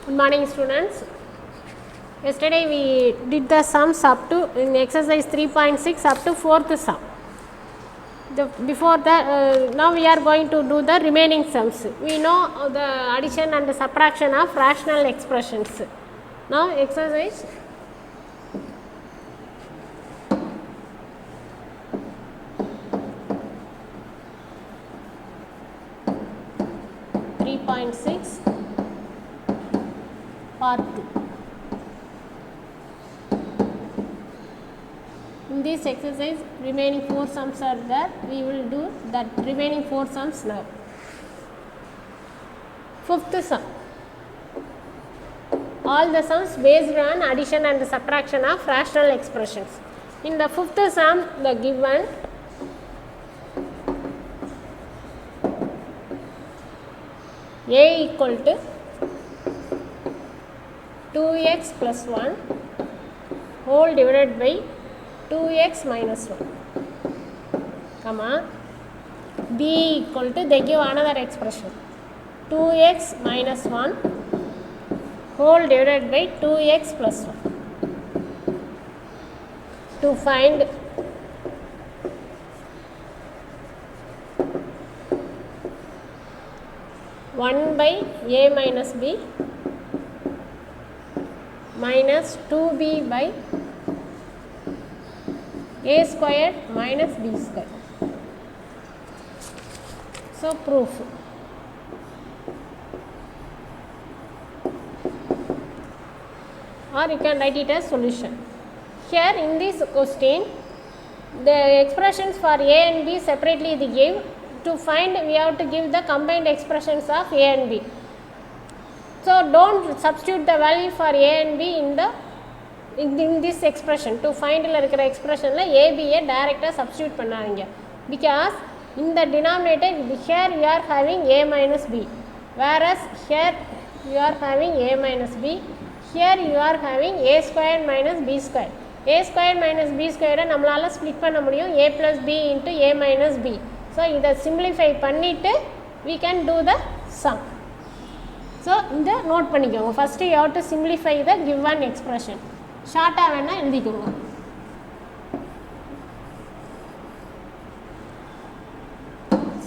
Good morning, students. Yesterday we did the sums up to in exercise 3.6 up to 4th sum. Before that, now we are going to do the remaining sums. We know the addition and the subtraction of rational expressions. Now exercise 3.6 part 2. In this exercise, remaining 4 sums are there. We will do that remaining 4 sums now. 5th sum. All the sums based on addition and subtraction of rational expressions. In the 5th sum, the given a equal to 2x plus 1 whole divided by 2x minus 1, comma, b equal to, they give another expression, 2x minus 1 whole divided by 2x plus 1. To find one by a minus b minus 2b by a squared minus b squared. So, proof. Or you can write it as solution. Here in this question, the expressions for a and b separately they give. To find, we have to give the combined expressions of a and b. So, don't substitute the value for a and b in this expression. To find the expression la a b a direct substitute pannadinga, because in the denominator here you are having a minus b, whereas here you are having a minus b, here you are having a squared minus b squared. A squared minus b squared nammalaala split panna mudiyum a plus b into a minus b. So, இதை simplify பண்ணிட்டு we can do the sum. So, இந்த note பண்ணிக்கோங்க. First you have to simplify the given expression. ஷார்ட்டா வேணா எழுதிக்கோங்க.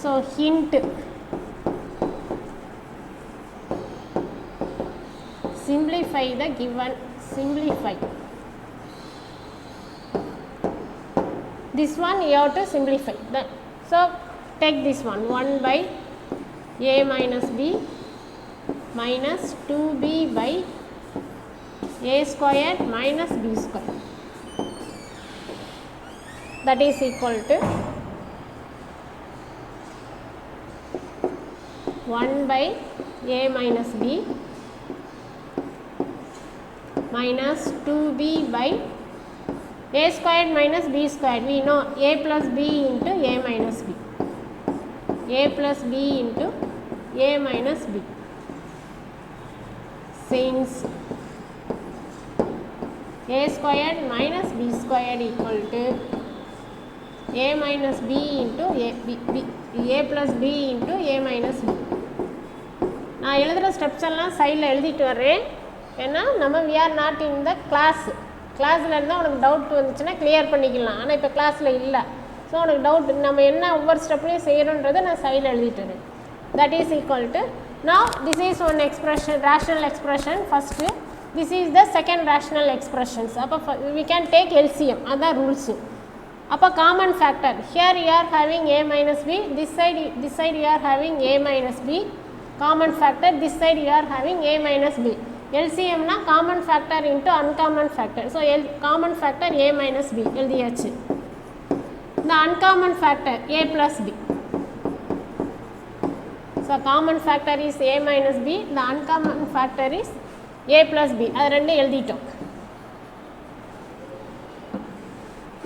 So, hint, simplify the given, simplify. This one you have to simplify. So, take this one, 1 by a minus b minus 2b by a squared minus b squared, that is equal to 1 by a minus b minus 2b by a squared minus b squared. We know a plus b into a minus b, a plus b into a minus b. Since a squared minus b squared equal to a minus b into a plus b into a minus b. நான் எழுதுகிற steps எல்லாம் சைடில் எழுதிட்டு வரேன். ஏன்னா நம்ம we are not in the class. கிளாஸில் இருந்தால் உனக்கு டவுட் வந்துச்சுன்னா கிளியர் பண்ணிக்கலாம். ஆனால் இப்போ கிளாஸில் இல்லை. ஸோ உனக்கு டவுட் நம்ம என்ன ஒவ்வொரு ஸ்டெப்லையும் செய்யணுன்றதை நான் சைடில் எழுதிட்டு. That is equal to, now this is one expression, rational expression first, this is the second rational expressions. அப்போ we can take LCM, அதான் rules. அப்போ common factor, here you are having a minus b, this side you are having a minus b, common factor, this side you are having a minus b. LCM na common factor into uncommon factor. So, common factor a minus b எழுதியாச்சு. The uncommon factor a plus b. So, common factor is a minus b, the uncommon factor is a plus b. அது ரெண்டு எழுதிட்டோம்.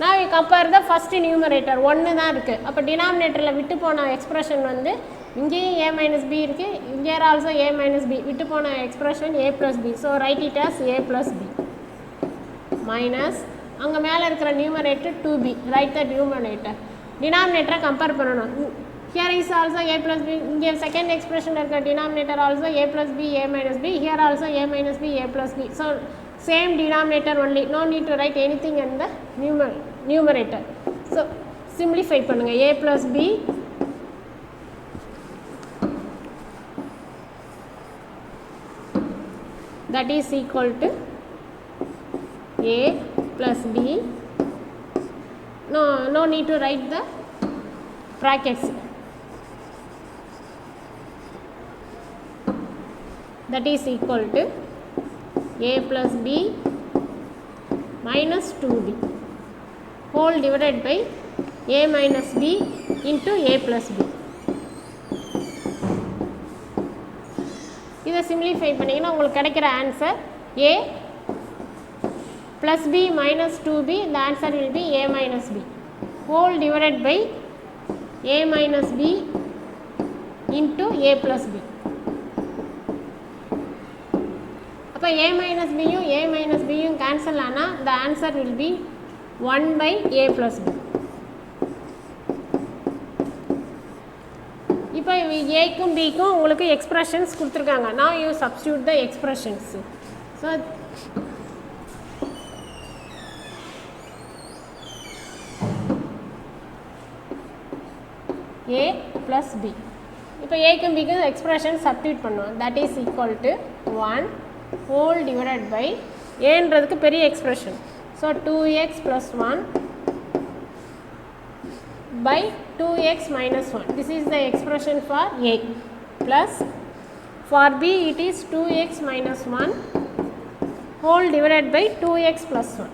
Now, we compare the first numerator, 1 தான் இருக்குது. அப்போ டினாமினேட்டரில் விட்டு போன எக்ஸ்பிரஷன் வந்து இங்கேயும் a minus b இருக்குது, இங்கே ஆல்சோ a minus b, விட்டு போன expression a plus b. So, write it as a plus b minus அங்கே மேலே இருக்கிற numerator 2b, write the numerator. டினாமினேட்டரை கம்பேர் பண்ணணும். Here is also a plus b. Here second expression irukka denominator also a plus b, a minus b. Here also a minus b, a plus b. So same denominator only. No need to write anything in the numerator. So simplify பண்ணுங்க. A plus b that is equal to a plus b. No need to write the brackets. That is equal to a plus b minus 2b whole divided by a minus b into a plus b. இதை simplify பண்ணிங்கன்னா உங்களுக்கு கிடைக்கிற answer a plus b minus 2b. The answer will be a minus b whole divided by a minus b into a plus b. அப்போ a minus b யும் a minus b யும் cancel ஆனால் the answer will be 1 by a plus b. இப்போ ஏக்கும் பிக்கும் உங்களுக்கு expressions கொடுத்துருக்காங்க. now you substitute the expressions. So a plus b. இப்போ ஏக்கும் பிக்கும் எக்ஸ்பிரஷன் சப்ஸ்டியூட் பண்ணுவோம். that is equal to 1 whole divided by ஏன்றதுக்கு பெரிய expression. so 2x plus 1 by 2x minus 1. This is the expression for a. Plus for b it is 2x minus 1 whole divided by 2x plus 1.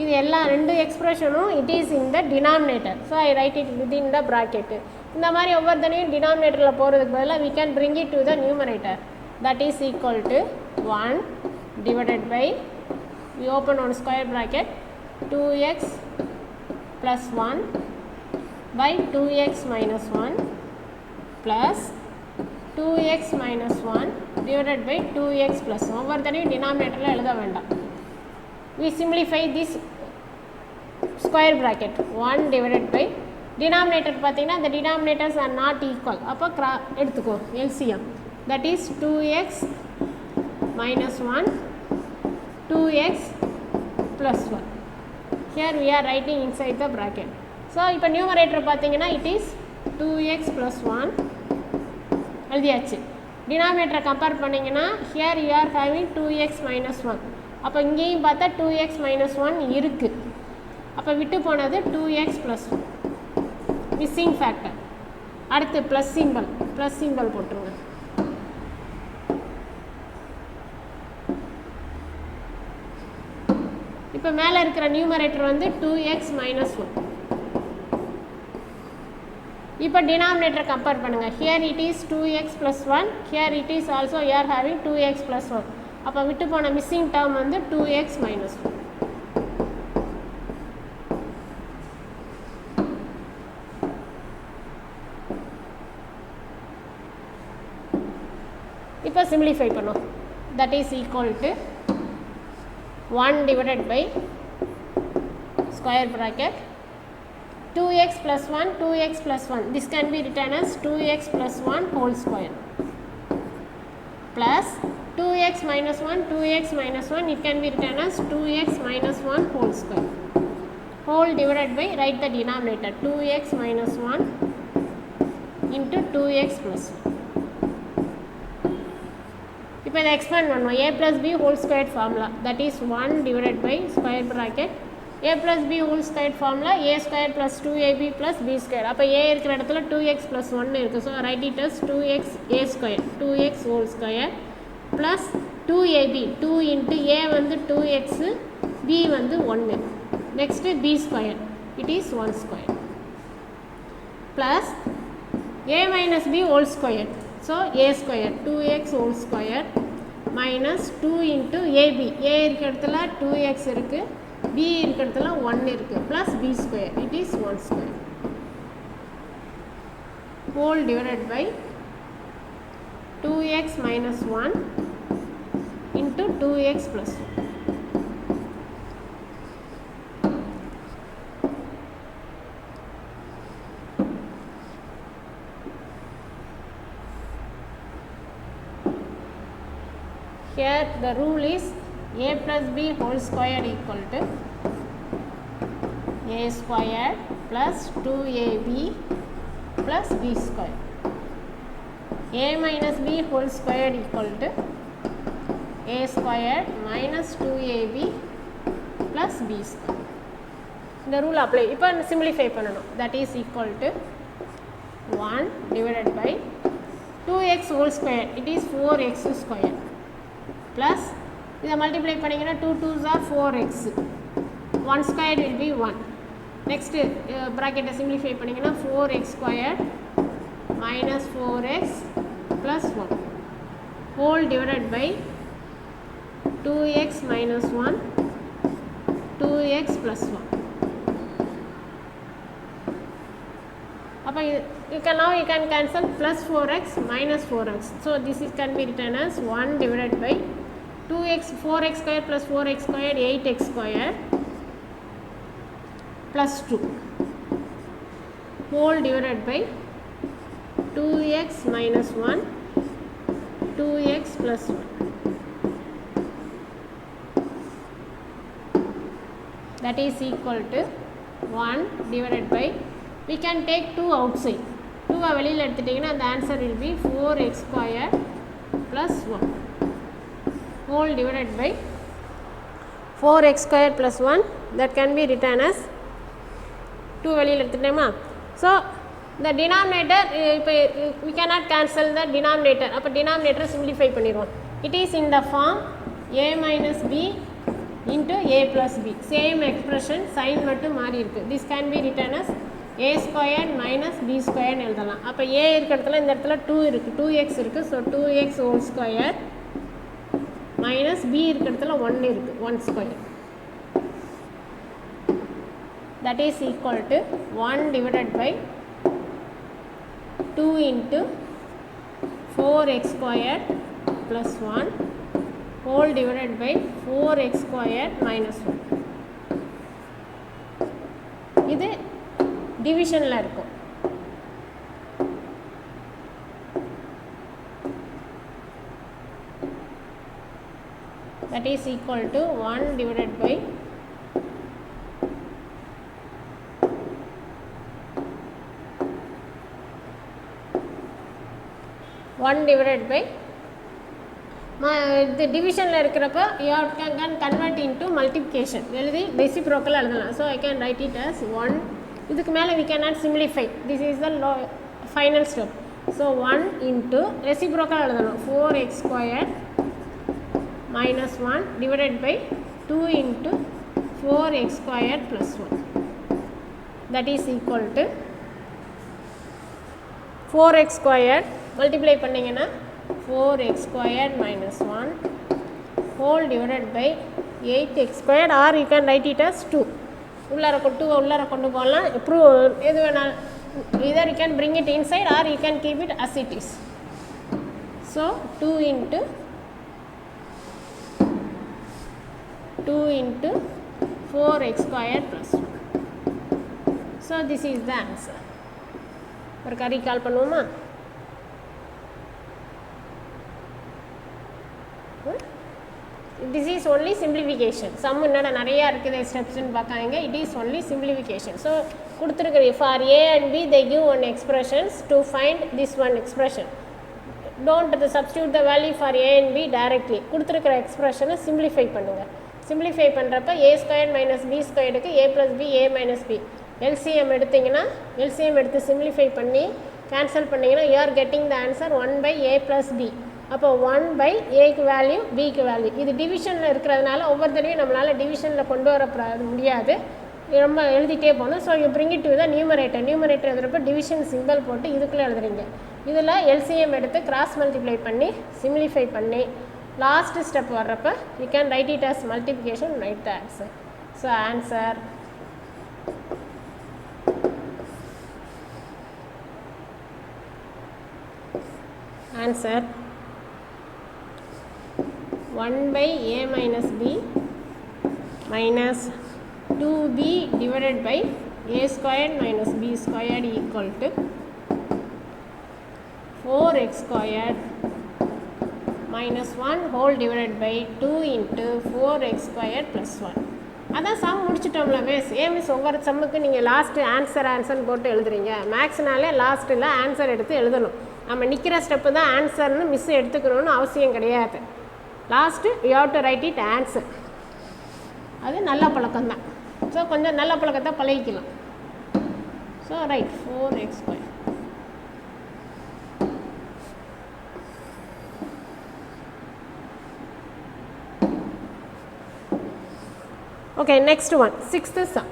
இது எல்லா ரெண்டு எக்ஸ்பிரஷனும் it is in the denominator. So I write it within the bracket. இந்த மாதிரி ஒவ்வொருத்தனையும் டினாமினேட்டரில் போகிறதுக்கு பதிலாக we can bring it to the numerator. That is equal to 1 divided by, we open on square bracket, 2x plus 1 by 2x minus 1 plus 2x minus 1 divided by 2x plus 1. ஒவ்வொருத்தனையும் டினாமினேட்டரில் எழுத வேண்டாம். We simplify this square bracket. 1 divided by denominator பார்த்தீங்கன்னா the denominators are not equal. அப்போ எடுத்துக்கோ LCM. That is 2x minus 1 2x plus 1. Here we are writing inside the bracket. So இப்போ numerator பார்த்தீங்கன்னா it is 2x plus 1 எழுதியாச்சு. denominator compare பண்ணிங்கன்னா here you are having 2x minus 1. அப்போ இங்கேயும் பார்த்தா 2x minus 1 இருக்குது. அப்போ விட்டு போனது 2x plus 1 missing factor. அடுத்து ப்ளஸ் சிம்பிள் போட்டுருங்க. இப்போ மேலே இருக்கிற நியூமரேட்டர் வந்து 2x minus 1. இப்போ டினாமினேட்டர் கம்பேர் பண்ணுங்கள். Here it is 2x plus 1. Here it is also you are having 2x plus 1. அப்போ விட்டு போன மிஸ்ஸிங் டேர்ம் வந்து 2x minus 1. இப்போ சிம்பிளிஃபை பண்ணும். That is equal to 1 divided by square bracket 2x plus 1 2x plus 1. This can be written as 2x plus 1 whole square plus 2x minus 1 2x minus 1. It can be written as 2x minus 1 whole square whole divided by, write the denominator, 2x minus 1 into 2x plus 1. இப்போ இதை expand பண்ணுவோம். a plus b whole squared formula, that is 1 divided by square bracket a plus b whole squared formula a square plus 2ab plus b square. அப்போ a இருக்கிற இடத்துல 2x plus 1 இருக்குது. So write it as 2x a square 2x whole square plus 2ab 2 into a வந்து 2x b வந்து 1. Next b square it is 1 square plus a minus b whole square. So a square 2x whole square minus 2 into ab. a இருக்கிற இடத்துல 2x இருக்குது, b இருக்கிற இடத்துல 1 இருக்குது, plus b square it is 1 square whole divided by 2x minus 1 into 2x plus 1. here the rule is a plus b whole square equal to a square plus 2ab plus b square. A minus b whole square equal to a square minus 2ab plus b square. The rule apply. இப்போ simplify பண்ணணும். That is equal to 1 divided by 2x whole square. It is 4x square plus இதை multiply பண்ணிங்கன்னா 2 2s are 4x. 1 square will be 1. Next bracket simplify பண்ணிங்கன்னா 4x square minus 4x plus 1 whole divided by 2x minus 1 2x plus 1. Now you can cancel plus 4x minus 4x. So this is can be written as 1 divided by 2x 4x square plus 4x square 8x square plus 2 whole divided by 2x minus 1 2x plus 1. That is equal to 1 divided by, we can take 2 outside. 2 வெளியில் எடுத்துட்டீங்கன்னா the answer will be 4x square plus 1 whole divided by 4x square plus 1, that can be written as 2 வெளியில் எடுத்துட்டேமா. So the denominator, we cannot cancel the denominator. அப்போ denominator simplify பண்ணிடுவோம். It is in the form a minus b into a plus b. Same expression, sign மட்டும் மாறி இருக்கு. This can be written as a square minus b square எழுதலாம். அப்போ a இருக்கிறதுல இந்த இடத்துல 2 இருக்கு, 2x இருக்கு. So 2x whole square minus b இருக்கிறதுல 1 இருக்கு, 1 square. That is equal to 1 divided by 2 into 4x square plus 1 whole divided by 4x square minus 1. இது divisionல இருக்கும். That is equal to 1 divided by 1 divided by the division இருக்கிறப்ப you can convert into multiplication. எழுதி reciprocal எழுதலாம். So I can write it as 1. இதுக்கு மேலே we cannot simplify. This is the final step. So 1 into reciprocal எழுதணும் 4x square minus 1 divided by 2 into 4x square plus 1. That is equal to 4x square multiply பண்ணிங்கன்னா 4x square minus 1 whole divided by 8x square, or you can write it as 2. உள்ளார கொண்டு போகலாம். எது வேணாலும், either you can bring it inside or you can keep it as it is. So 2 into 4x square plus 1. So this is the answer. ஒரு கறி கால் பண்ணுவோமா? This is only simplification. Sum என்னடா நிறையா இருக்குது ஸ்டெப்ஸ்ன்னு பார்க்காங்க. It is only simplification. So கொடுத்துருக்குற for a and b they give one expressions to find this one expression. Don't substitute the value for a and b directly. கொடுத்துருக்குற எக்ஸ்பிரஷனை simplify பண்ணுங்க. simplify பண்ணுறப்ப a square minus b squareக்கு a plus b a minus b LCM எடுத்தீங்கன்னா LCM எடுத்து simplify பண்ணி cancel பண்ணிங்கன்னா you are getting the answer 1 by a plus b. அப்போ 1 by ஏக்கு வேல்யூ பிக்கு வேல்யூ. இது டிவிஷனில் இருக்கிறதுனால ஒவ்வொரு தடவையும் நம்மளால் டிவிஷனில் கொண்டு வர முடியாது, ரொம்ப எழுதிட்டே போகணும். So you bring it to the numerator. Numerator எழுதுறப்ப டிவிஷன் சிம்பிள் போட்டு இதுக்குள்ளே எழுதுறீங்க. இதில் எல்சிஎம் எடுத்து கிராஸ் மல்டிப்ளை பண்ணி சிம்பிளிஃபை பண்ணி லாஸ்ட் ஸ்டெப் வர்றப்ப you can write it as multiplication, write the answer. So answer 1 by a minus b minus 2b divided by a squared minus b squared equal to 4x squared minus 1 whole divided by 2 into 4x square plus 1. அதான் some முடிச்சிட்டோம்ல miss. ஏன் miss ஒவ்வொரு சம்முக்கு நீங்கள் last ஆன்சர்னு போட்டு எழுதுறீங்க? மேக்ஸ்னாலே லாஸ்ட்டில் answer எடுத்து எழுதணும். நம்ம நிற்கிற ஸ்டெப்பு தான் ஆன்சர்னு மிஸ் எடுத்துக்கணும்னு அவசியம் கிடையாது. Last you have to write it answer. அது நல்ல பழக்கம்தான். ஸோ கொஞ்சம் நல்ல பழக்கத்தை பழகிக்கலாம். So write 4x square. Okay, next one, sixth sum.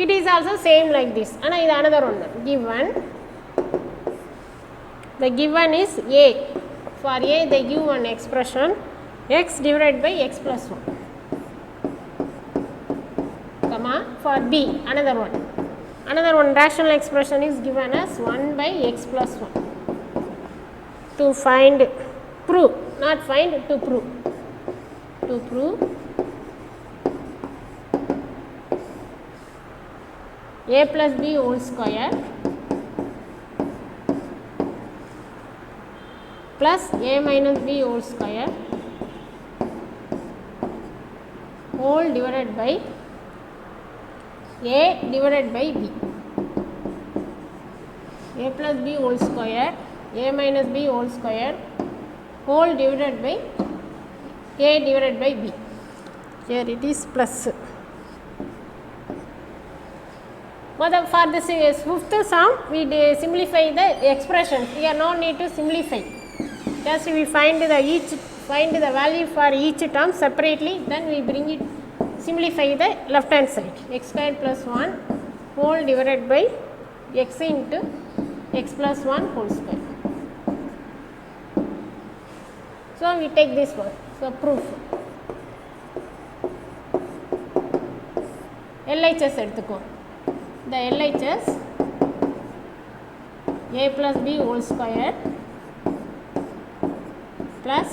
It is also same like this. And this another one. Given, the given is a. For a, they give one expression x divided by x plus 1. Comma, for b, another one. Another one rational expression is given as 1 by x plus 1. To find, prove, not find, to prove. To prove a plus b whole square plus a minus b whole square whole divided by a divided by b. A plus b whole square, a minus b whole square whole divided by a divided by b. Here it is plus. But for this fifth sum, we simplify the expressions. Here no need to simplify. Just we find the value for each term separately. Then we bring it, simplify the left hand side. X squared plus 1 whole divided by x into x plus 1 whole square. So we take this one. So proof. LHS எடுத்துக்கோ. The LHS a plus b whole square plus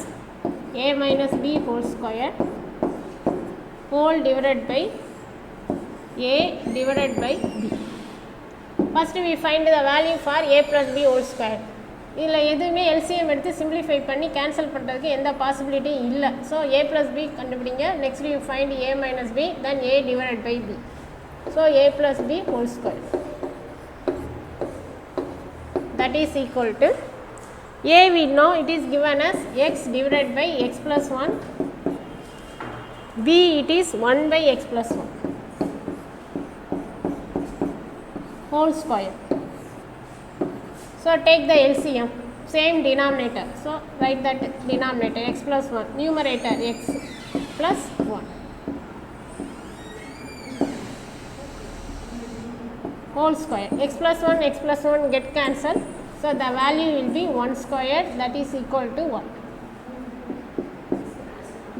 a minus b whole square whole divided by a divided by b. First we find the value for a plus b whole square. இதில் எதுவுமே LCM எடுத்து simplify பண்ணி cancel பண்ணுறதுக்கு எந்த பாசிபிலிட்டியும் இல்லை. So A plus B கண்டுபிடிங்க. Next you find A minus B, then A divided by B. So A plus B whole square that is equal to A we know it is given as x divided by x plus 1, B it is 1 by x plus 1 whole square. So take the LCM, same denominator. So write that denominator x plus 1, numerator x plus 1 whole square. X plus 1 get cancelled. So the value will be 1 square, that is equal to 1.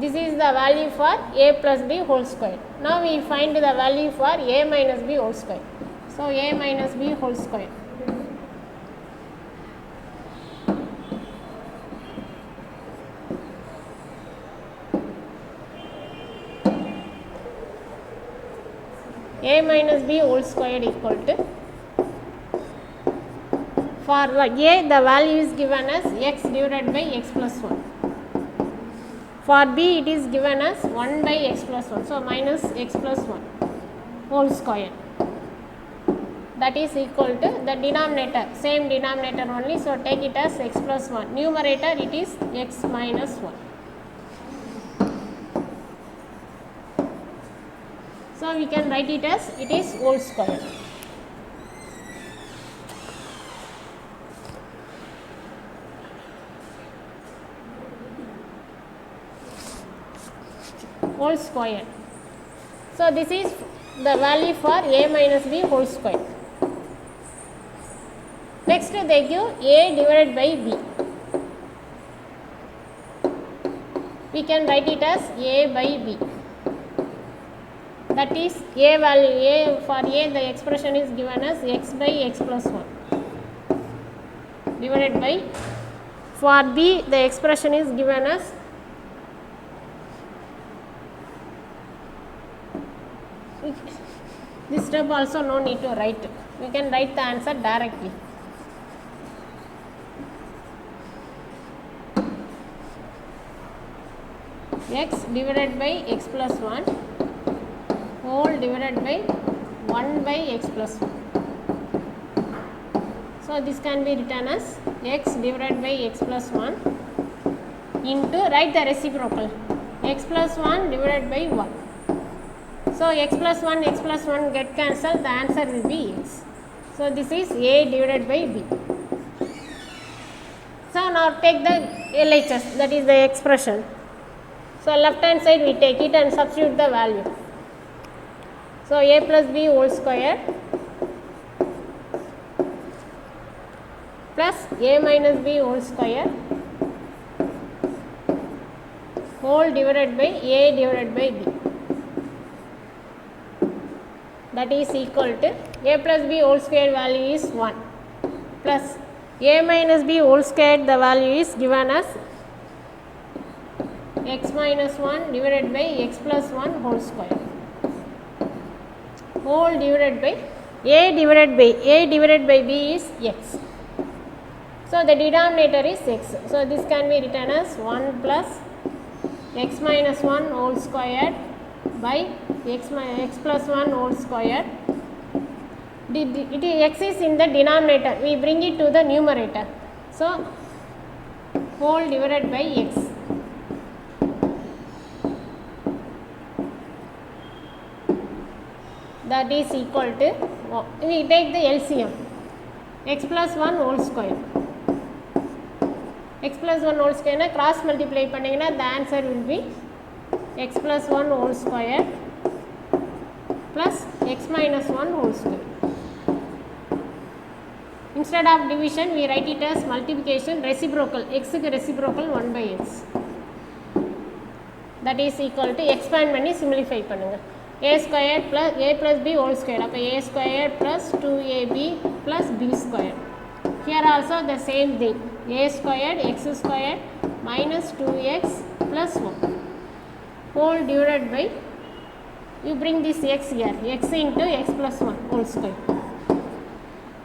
This is the value for a plus b whole square. Now we find the value for a minus b whole square. So a minus b whole square. A minus b whole square equal to, for a the value is given as x divided by x plus 1. For b it is given as 1 by x plus 1. So minus x plus 1 whole square. That is equal to the denominator, same denominator only. So take it as x plus 1. Numerator it is x minus 1. So we can write it as it is whole square. Whole square. So this is the value for a minus b whole square. Next they give a divided by b. We can write it as a by b. That is a value, a for a the expression is given as x by x plus 1 divided by, for b the expression is given as this step also no need to write. We can write the answer directly. x divided by x plus 1 whole divided by 1 by x plus 1. So this can be written as x divided by x plus 1 into, write the reciprocal, x plus 1 divided by 1. So x plus 1 get cancelled, the answer will be x. So this is a divided by b. So now take the LHS, that is the expression. So left hand side we take it and substitute the value. So a plus b whole square plus a minus b whole square whole divided by a divided by b. That is equal to a plus b whole square value is 1 plus a minus b whole square, the value is given as x minus 1 divided by x plus 1 whole square whole divided by a divided by b is x. So the denominator is x. So this can be written as 1 plus x minus 1 whole square by x plus 1 whole square. X is in the denominator, we bring it to the numerator. So whole divided by x. That is equal to, we take the LCM, x plus 1 whole square. X plus 1 whole square na cross multiply panningna, the answer will be x plus 1 whole square plus x minus 1 whole square. Instead of division, we write it as multiplication, reciprocal, x is reciprocal 1 by x. That is equal to, expand panni simplify pannunga. A square plus a plus b whole square. Appo a square plus 2ab plus b square. Here also the same thing. A squared x squared minus 2x plus 1 whole divided by, you bring this x here, x into x plus 1 whole square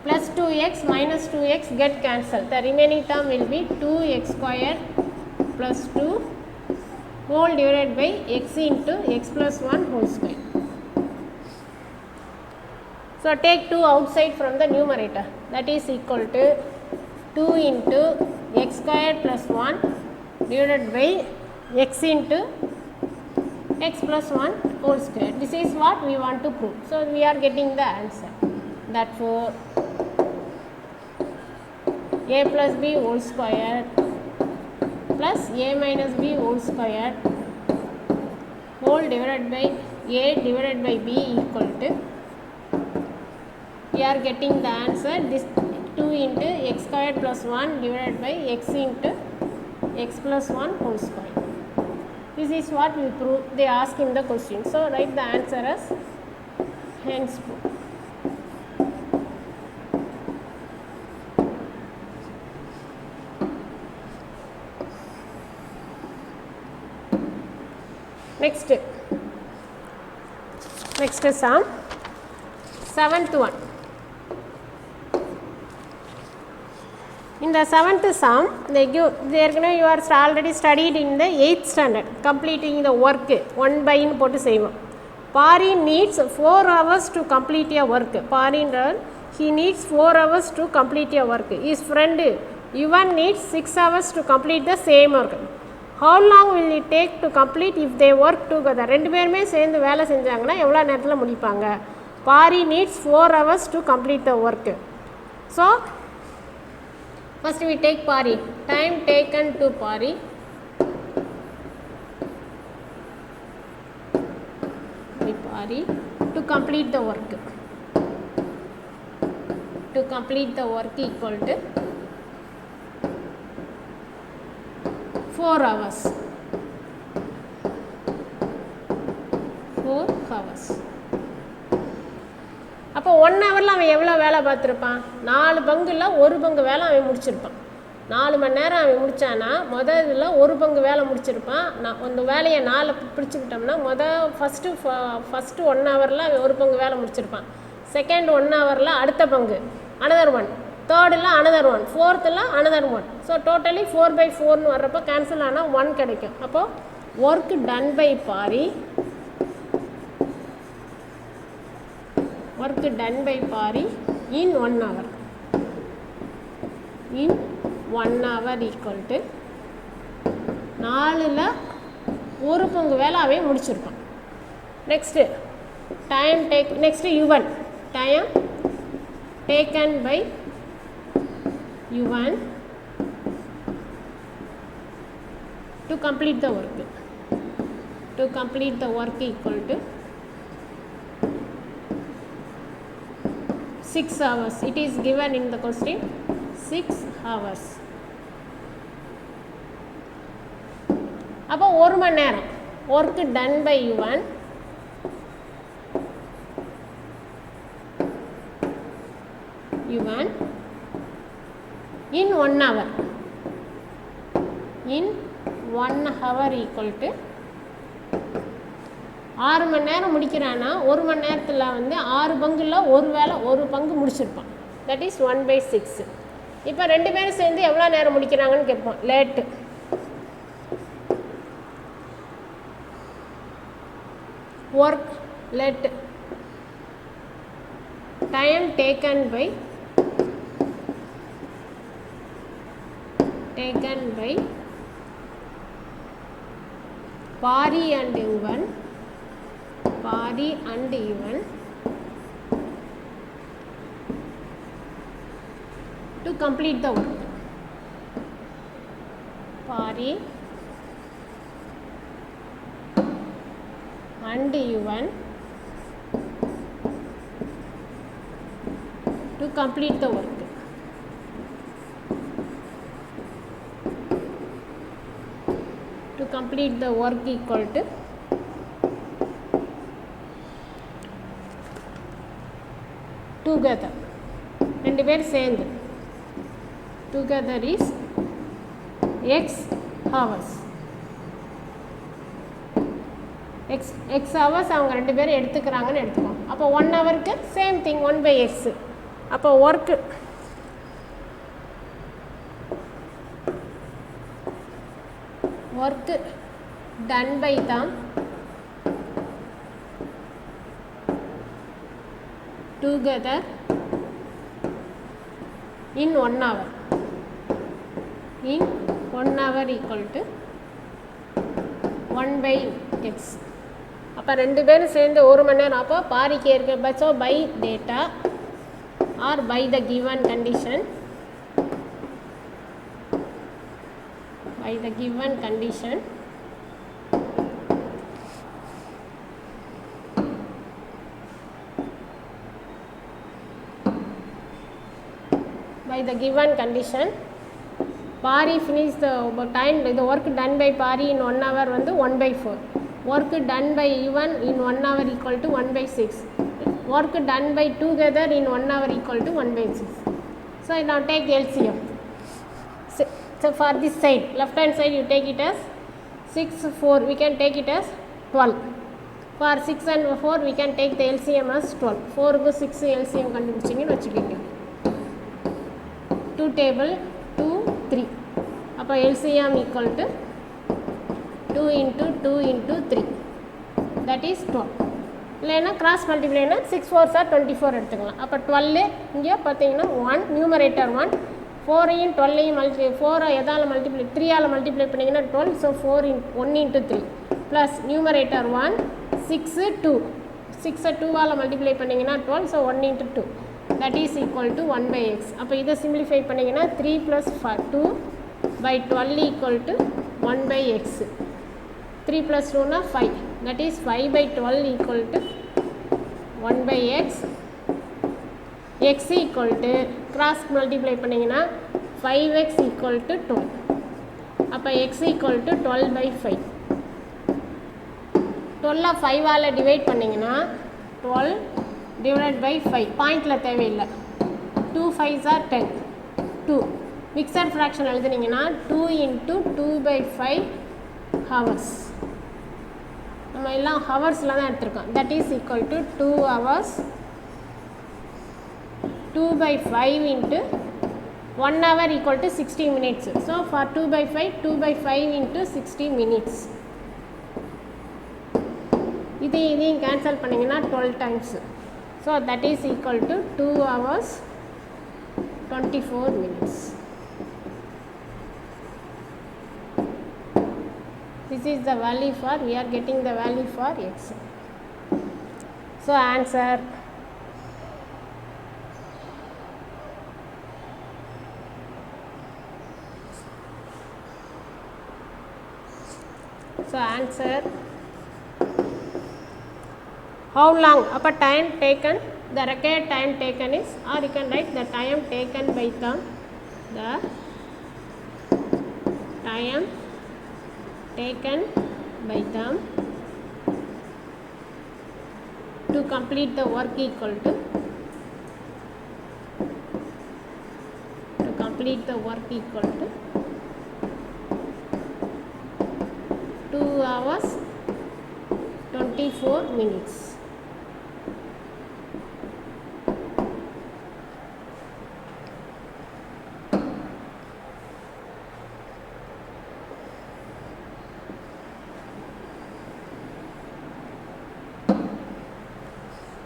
plus 2x minus 2x get cancelled. The remaining term will be 2x squared plus 2 whole divided by x into x plus 1 whole square. So take 2 outside from the numerator, that is equal to 2 into x squared plus 1 divided by x into x plus 1 whole square. This is what we want to prove. So we are getting the answer. Therefore a plus b whole square plus a minus b whole square whole divided by a divided by b equal to, we are getting the answer, this 2 into x squared plus 1 divided by x into x plus 1 whole square. This is what we prove, they ask in the question. So write the answer as hence proved. Next sum, 7th one. In the 7th sum, they give, you are already studied in the 8th standard, completing the work 1 by in potu seivom. Pari needs 4 hours to complete a work. Pari, he needs 4 hours to complete a work. His friend Ivan needs 6 hours to complete the same work. How long will it take to complete if they work together? ரெண்டு பேருமே சேர்ந்து வேலை செஞ்சாங்கன்னா எவ்வளோ நேரத்தில் முடிப்பாங்க? Pari needs 4 hours to complete the work. So first we take Pari. Time taken to Pari. Pari to complete the work. To complete the work equal to 4 hours. 4 hours. அப்போ 1 ஹவரில் அவன் எவ்வளோ வேலை பார்த்துருப்பான்? 4 பங்குல 1 பங்கு வேலை அவன் முடிச்சிருப்பான். 4 மணி நேரம் அவன் முடித்தானா இதில் 1 பங்கு வேலை முடிச்சிருப்பான். அந்த வேலையை 4 பிடிச்சிக்கிட்டோம்னா ஃபஸ்ட்டு 1 ஹவரில் அவன் 1 பங்கு வேலை முடிச்சிருப்பான். செகண்ட் 1 ஹவரில் அடுத்த பங்கு அனதர் 1, தேர்டில் அனதர் 1, ஃபோர்த்தில் அனதர் 1. ஸோ டோட்டலி 4/4 வர்றப்போ கேன்சல் ஆனால் 1 கிடைக்கும். அப்போது work done by Pari in 1 hour. In 1 hour equal to 4ல் ஒரு பங்கு வேலை அவன் முடிச்சிருப்பான். Next time take next U1 time taken by U1 to complete the work. To complete the work equal to 6 hours. It is given in the question 6 hours. அப்போ 1 மணி நேரம் work done by U1 in 1 hour. In 1 hour equal to 6 மணி நேரம் முடிக்கிறான்னா 1 மணி நேரத்தில் வந்து 6 பங்குல ஒரு பங்கு முடிச்சிருப்பான். That is 1/6. இப்போ 2 பேரும் சேர்ந்து எவ்வளோ நேரம் முடிக்கிறாங்கன்னு கேட்போம். Late work let time taken by Pari and U1 to complete the work. Pari and U1 to complete the work. To complete the work equal to together. 2 பேர் சேர்ந்து together is x hours. x hours அவங்க 2 பேரும் எடுத்துக்கிறாங்கன்னு எடுத்துக்கோம். அப்போ 1 ஹவருக்கு same thing 1/x. அப்போ work done by தான் together in 1 hour. In 1 hour equal to 1/x. அப்போ 2 பேரும் சேர்ந்து 1 மணி நேரம். அப்போ பாரிக்கு இருக்க பச்சோ by data or by the given condition Pari finish the time the work done by Pari in 1 hour வந்து 1/4. Work done by U1 in 1 hour equal to 1/6. Work done by together in 1 hour equal to 1/6. So now take LCM. So for this side, left hand side you take it as 6, 4. We can take it as 12. For 6 and 4 we can take the LCM as 12. 4 க்கு 6 LCM கண்டுபிடிச்சிங்கன்னு வச்சுக்கோங்க. 2 table 2, 3. அப்போ LCM equal to 2 into 2 into 3. That is 12. இல்லைன்னா cross மல்டிப்ளைனா 6 4s are 24 எடுத்துக்கலாம். அப்போ 12 இங்கே பார்த்தீங்கன்னா 1 numerator 1 4ஐயும் 12ஐயும் 4 எதால் multiply 3ஆல் multiply பண்ணிங்கன்னா 12. ஸோ 1 into 3 ப்ளஸ் நியூமரேட்டர் 1 6 2 6ஐ 2ஆல் மல்டிப்ளை பண்ணிங்கன்னா 12. So 1 into 2 that is equal to 1/x. அப்போ இதை சிம்பிளிஃபை பண்ணிங்கன்னா 3 + 2/12 equal to 1/x. 3 + 2 5. That is 5/12 equal to 1/x. x equal to cross multiply பண்ணிங்கன்னா 5x equal to 12. அப்போ x equal to 12/5. 12 5ஆல் divide பண்ணிங்கன்னா 12 divided by 5. பாயிண்டில் தேவையில்லை. 2 5s are 10. 2 mixed fraction எழுதுனீங்கன்னா 2 into 2/5 hours. நம்ம எல்லாம் ஹவர்ஸில் தான் எடுத்திருக்கோம். That is equal to 2 hours 2/5 into 1 hour equal to 60 minutes. So for 2/5 into 60 minutes. இதையும் கேன்சல் பண்ணிங்கன்னா 12 times. So that is equal to 2 hours 24 minutes. This is the value for, we are getting the value for x. So answer how long, upper time taken, the required time taken is, or you can write the time taken by term, the time taken by term to complete the work equal to 2 hours 24 minutes.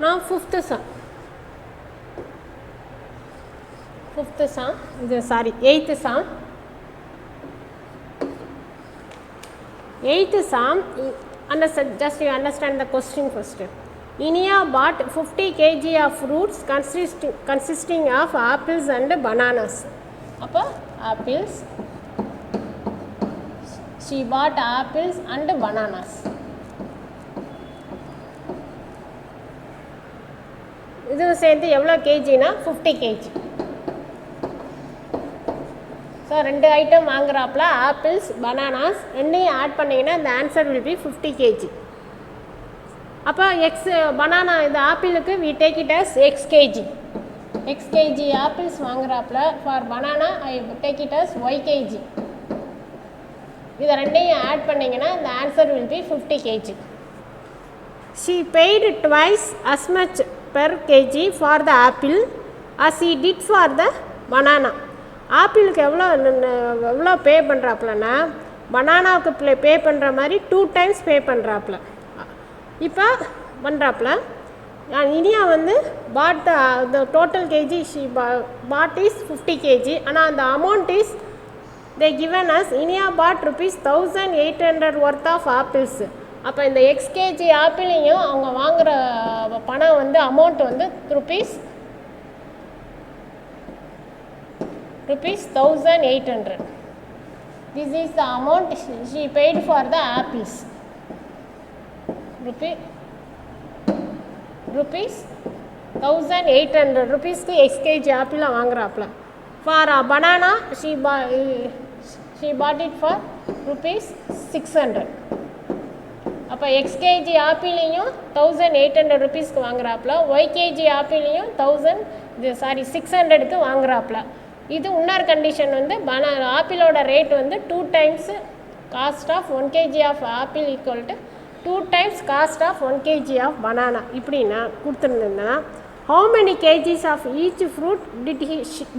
Now fifth sum, eighth sum. Eighth sum, just you understand the question first. Inia bought 50 kg of fruits consisting of apples and bananas. Appa apples, she bought apples and bananas. இது சேர்த்து எவ்வளோ கேஜினா 50 kg. ஸோ 2 item வாங்குறாப்புல apples bananas ரெண்டையும் add பண்ணிங்கன்னா இந்த answer will be 50 kg. அப்போ எக்ஸ் பனானா இது ஆப்பிளுக்கு we take it as X KG apples வாங்குறாப்புல for banana I take it as Y KG. இதை ரெண்டையும் ஆட் பண்ணிங்கன்னா இந்த answer will be 50 kg. She paid twice as much per kg for the apple as he did for the banana. ஆப்பிளுக்கு எவ்வளோ பே பண்ணுறாப்புலன்னா பனானாவுக்கு பே பண்ணுற மாதிரி 2 times பே பண்ணுறாப்புல. இப்போ பண்ணுறாப்புல இனியா வந்து bought the total KG she bought is 50 kg. ஆனால் அந்த amount is they given as Iniya bought ₹1800 worth of apples. அப்போ இந்த எக்ஸ் கேஜி ஆப்பிளையும் அவங்க வாங்குகிற பணம் வந்து அமௌண்ட் வந்து ₹1800. This is the amount she paid for the apples. ₹1800 rupeesக்கு எக்ஸ் கேஜி ஆப்பிள் வாங்குறாப்புல. For banana she bought it for ₹600. அப்போ எக்ஸ் கேஜி ஆப்பிளையும் 1800 rupeesக்கு வாங்குறாப்புல, ஒய் கேஜி ஆப்பிளையும் 600க்கு வாங்குறாப்புல. இது இன்னொரு கண்டிஷன் வந்து ஆப்பிளோட ரேட் வந்து 2 times cost of 1 kg of apple equal to 2 times cost of 1 kg of banana இப்படின்னா கொடுத்துருந்தேன்னா how many KGs of each fruit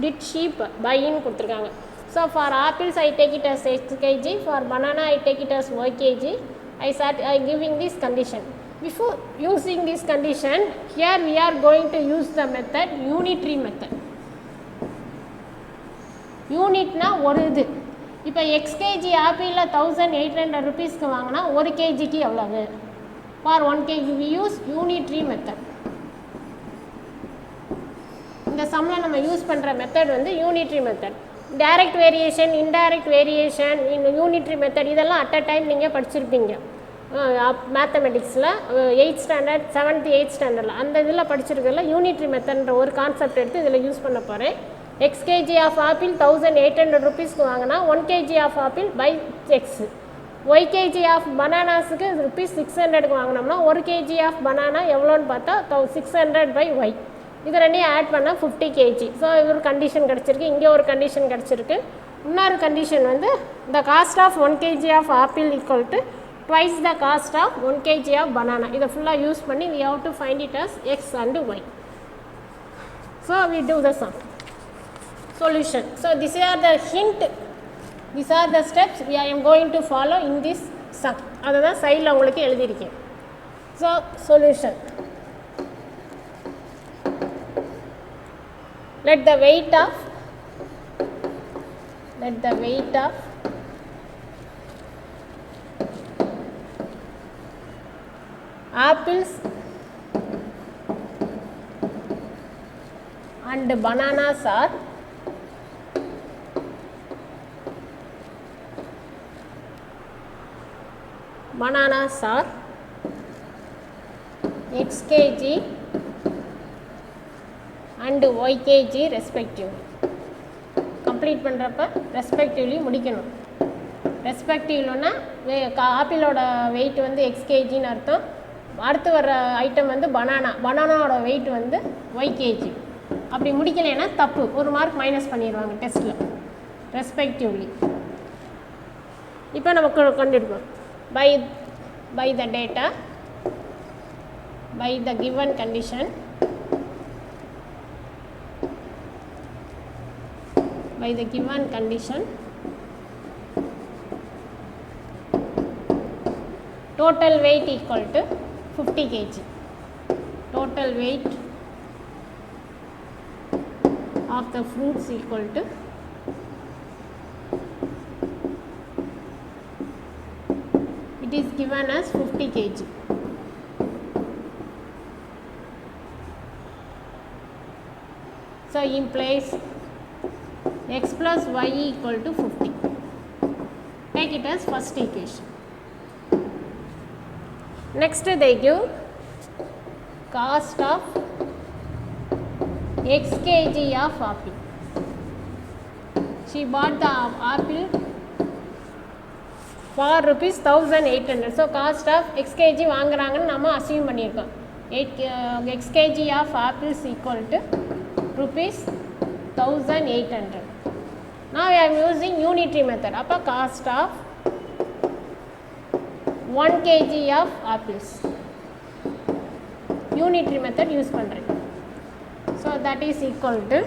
did she பைன்னு கொடுத்துருக்காங்க. So for apples I take it as X KG, for banana I take it as Y KG. I giving this condition. Before using this condition, here we are going to use the method unitary method. யூனிட்னா ஒரு இது. இப்போ X KG ஆப்பிளில் 1800 rupeesக்கு வாங்கினா 1 kgக்கு எவ்வளவு? For 1 kg we use unitary method. இந்த சம்மில் நம்ம யூஸ் பண்ணுற மெத்தட் வந்து unitary method. Direct variation, indirect variation, unitary method இதெல்லாம் அட் அ டைம் நீங்கள் படிச்சிருப்பீங்க மேத்தமெட்டிக்ஸில் 8th standard 7th 8th standardல அந்த இதில் படிச்சிருக்கல. யூனிட்ரி மெத்தட்ன்ற ஒரு கான்செப்ட் எடுத்து இதில் யூஸ் பண்ண போகிறேன். எக்ஸ் கேஜி ஆஃப் ஆப்பிள் 1800 rupeesக்கு வாங்கினா 1 kg of apple by X. Y KG of பனானாஸுக்கு ₹600க்கு வாங்கினோம்னா 1 kg ஆஃப் பனானா எவ்வளோன்னு பார்த்தா 600 பை ஒய். இது ரெண்டையும் ஆட் பண்ணால் 50 kg. ஸோ ஒரு கண்டிஷன் கிடச்சிருக்கு, இங்கே ஒரு கண்டிஷன் கிடச்சிருக்கு. இன்னொரு கண்டிஷன் வந்து the cost of 1 kg of apple equal to twice the cost of 1 kg of banana. இதை ஃபுல்லாக யூஸ் பண்ணி we have to find it as x and y. So we do the sum. Solution. So these are the hint, these are the steps I am going to follow in this sum. அதை தான் சைடில் உங்களுக்கு எழுதியிருக்கேன். So solution, let the weight of apples and bananas are x kg and y kg respectively. Complete பண்ணுறப்ப respectively முடிக்கணும். ரெஸ்பெக்டிவ்னா ஆப்பிளோட wait வந்து X கேஜின்னு அர்த்தம். அடுத்து வர்ற ஐட்டம் வந்து பனானாவோட வெயிட் வந்து ஒய் கேஜி. அப்படி முடிக்கலைன்னா தப்பு, ஒரு மார்க் மைனஸ் பண்ணிடுவாங்க டெஸ்ட்டில். ரெஸ்பெக்டிவ்லி இப்போ நமக்கு கண்டுபிடிப்போம். by the data, by the given condition, total weight equal to 50 kg. Total weight of the fruits equal to it is given as 50 kg. So implies x plus y equal to 50. Take it as first equation. Next they give cost of x kg of apple. She bought the apple for rupees 1800. So cost of x kg வாங்குறாங்கன்னு நம்ம assume பண்ணியிருக்கோம். x kg of apples equal to rupees 1800. Now I am using unitary method. அப்போ cost of 1 kg of apples, unitary method use பண்ணுறேன். So that is equal to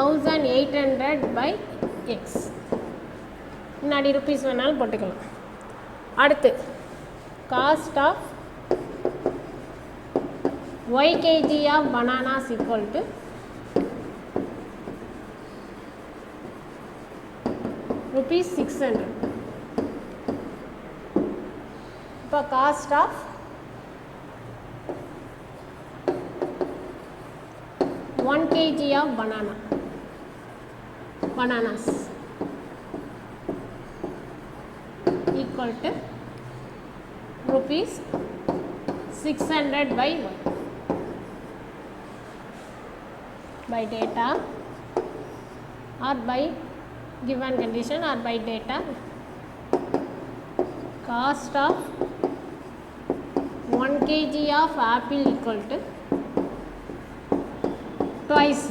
1800 by x. முன்னாடி rupees வேணாலும் போட்டுக்கலாம். அடுத்து cost of y kg of bananas equal to rupees 600. இப்போ cost of one kg of bananas equal to rupees 600 by 1. By data or by given condition or by data, cost of 1 kg of apple equal to twice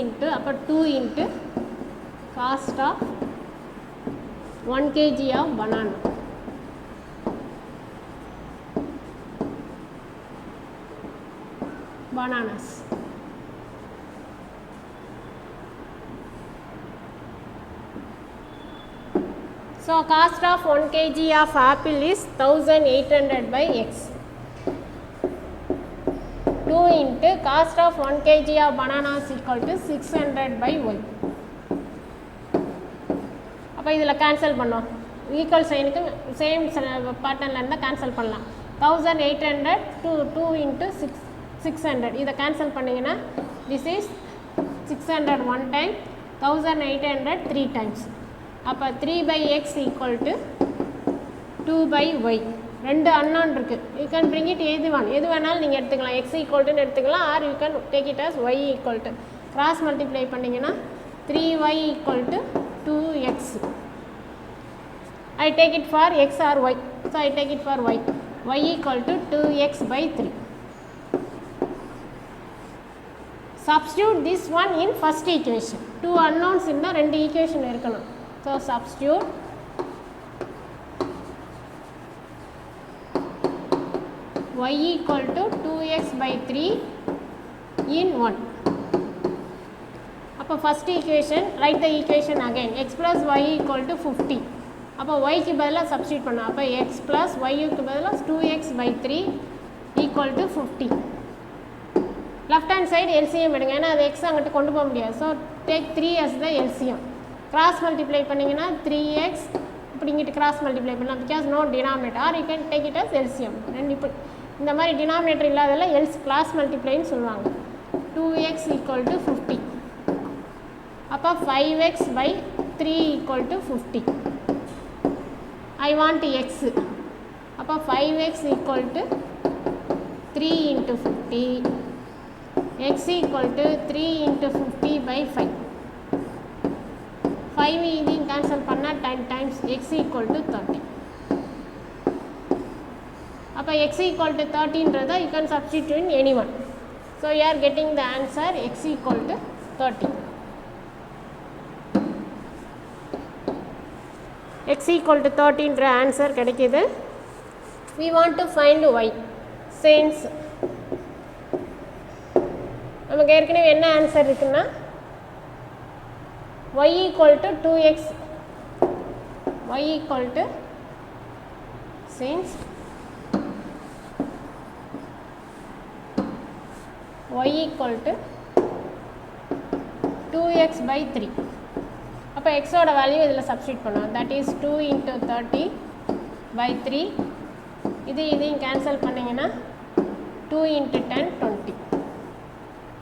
into upper 2 into cost of 1 kg of bananas. So cost of 1 kg of apple is 1800 by x. 2 into cost of 1 kg of bananas equal to 600 by y. அப்போ இதில் cancel பண்ணோம். Equal சைனுக்கு same பேட்டர்னில் இருந்தால் cancel பண்ணலாம். 1800 2 into 600 இதை cancel பண்ணிங்கன்னா this is 600 1 time, 1800 3 times. அப்போ 3 by x equal to 2 by y. ரெண்டு அன்னோன் இருக்குது. யூ கேன் பிரிங் இட் எது வேணாலும் நீங்கள் எடுத்துக்கலாம். x equal to எடுத்துக்கலாம், R you can take it as y equal to. Cross multiply பண்ணிங்கன்னா 3y equal to 2x. I take it for x or y. So I take it for y. Y equal to 2x by 3. Substitute this one in first equation. Two unknowns in the ரெண்டு equation இருக்கணும். So substitute y equal to 2x by 3 in 1. அப்போ first equation, write the equation again. X plus y equal to 50. அப்போ ஒய்க்கு பதிலாக substitute பண்ணோம். அப்போ X plus ஒய்க்கு பதிலாக 2x/3 equal to 50. Left hand side LCM எடுங்க, ஏன்னா அது எக்ஸ் அங்கிட்டு கொண்டு போக முடியாது. So take 3 as the LCM. Cross multiply பண்ணிங்கன்னா 3x இப்படி இங்கிட்டு கிராஸ் மல்டிப்ளை பண்ணலாம், because no denominator. Or you can take it as LCM. ரெண்டு இப்போ இந்த மாதிரி டினாமினேட்டர் இல்லாதெல்லாம் கிளாஸ் மல்டிப்ளைன்னு சொல்லுவாங்க. 2x equal to 50. அப்போ 5x/3 equal to 50. I want x. அப்போ 5x equal to 3 into 50. x equal to 3 into 50/5. 5 இதையும் cancel பண்ணால் 10 times x ஈக்குவல் டு 30. அப்போ x ஈக்குவல் டு 30ன்றதை you can substitute in anyone. So you are getting the answer x equal to 30. x equal to 30ன்ற answer கிடைக்கிது. we want to find y. since நமக்கு ஏற்கனவே என்ன answer இருக்குன்னா y equal to 2x. y equal to since y equal to 2x/3. அப்போ எக்ஸோட value இதில் substitute பண்ணுவோம். That is 2 into 30/3. இதையும் கேன்சல் பண்ணிங்கன்னா 2 into 10 20.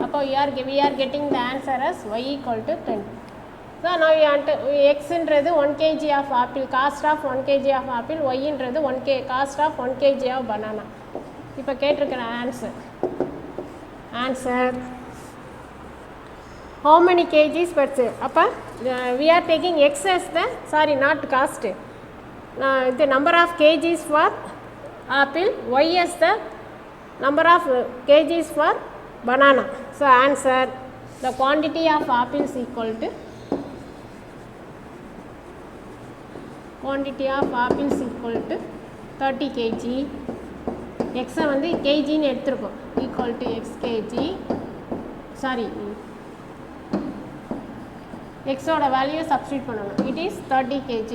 அப்போ we are getting the answer as y equal to 20. So now you want to xன்றது 1 kg of apple, cost of 1 kg of apple. yன்றது cost of 1 kg of banana. இப்போ கேட்டிருக்கிற answer how many kgs per se. அப்போ we are taking x as the not cost, the number of kgs for apple, y as the number of kgs for banana. So answer, the quantity of apples equal to 30 kg. x வந்து kg ன்னு எடுத்துருக்கோம், equal to x kg. x ஓட value substitute பண்ணணும். it is 30 kg.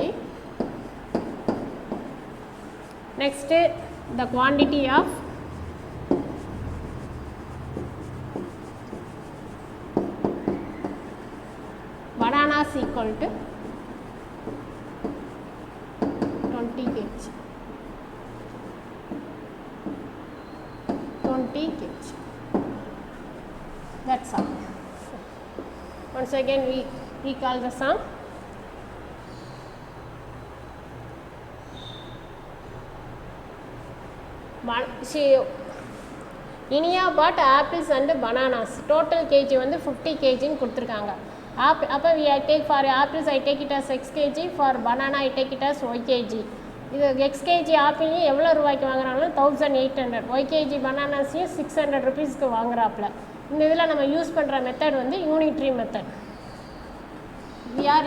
next the quantity of bananas equal to 20 kg. 20 kg. That's all. Once again we recall the sum. Inia bought apples and bananas. Total kg வந்து 50 kg ன்னு கொடுத்துருக்காங்க. அப்போ for apples I take it as x kg, for banana I take it as y kg. இது x kg ஆப்பிளையும் எவ்வளோ ரூபாய்க்கு வாங்குறாங்கன்னா 1800, y kg பனானாஸையும் 600 rupeesக்கு வாங்குறாப்புல. இந்த இதில் நம்ம யூஸ் பண்ணுற மெத்தட் வந்து unitary method. we are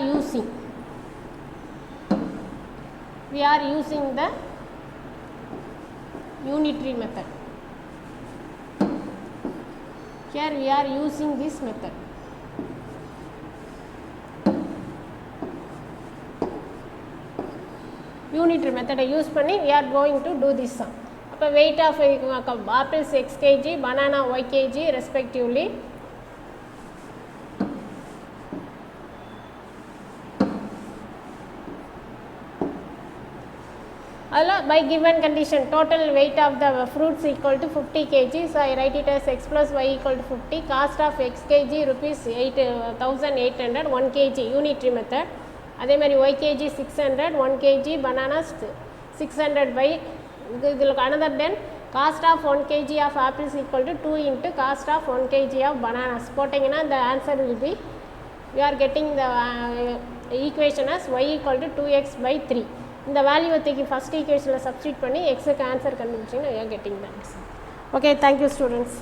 using the unitary method. Here we are using this method. Unitary method use பண்ணி we are going to do this sum. அப்போ weight of apples x kg, banana y kg respectively. By given condition, total weight of the fruits equal to 50 kg. So I write it as x plus y equal to 50. Cost of x kg rupees 1800, 1 kg unitary method. அதே மாதிரி y kg 600, 1 kg bananas 600 by another. Then cost of 1 kg of apples equal to 2 into cost of 1 kg of bananas. போட்டிங்கன்னா the answer will be, we are getting the equation as y equal to 2x/3. இந்த வேல்யூவை தூக்கி first ஈக்குவேஷனில் substitute பண்ணி எக்ஸுக்கு answer கண்டுபிடிச்சிங்கன்னா you are getting the answer. Okay, thank you students.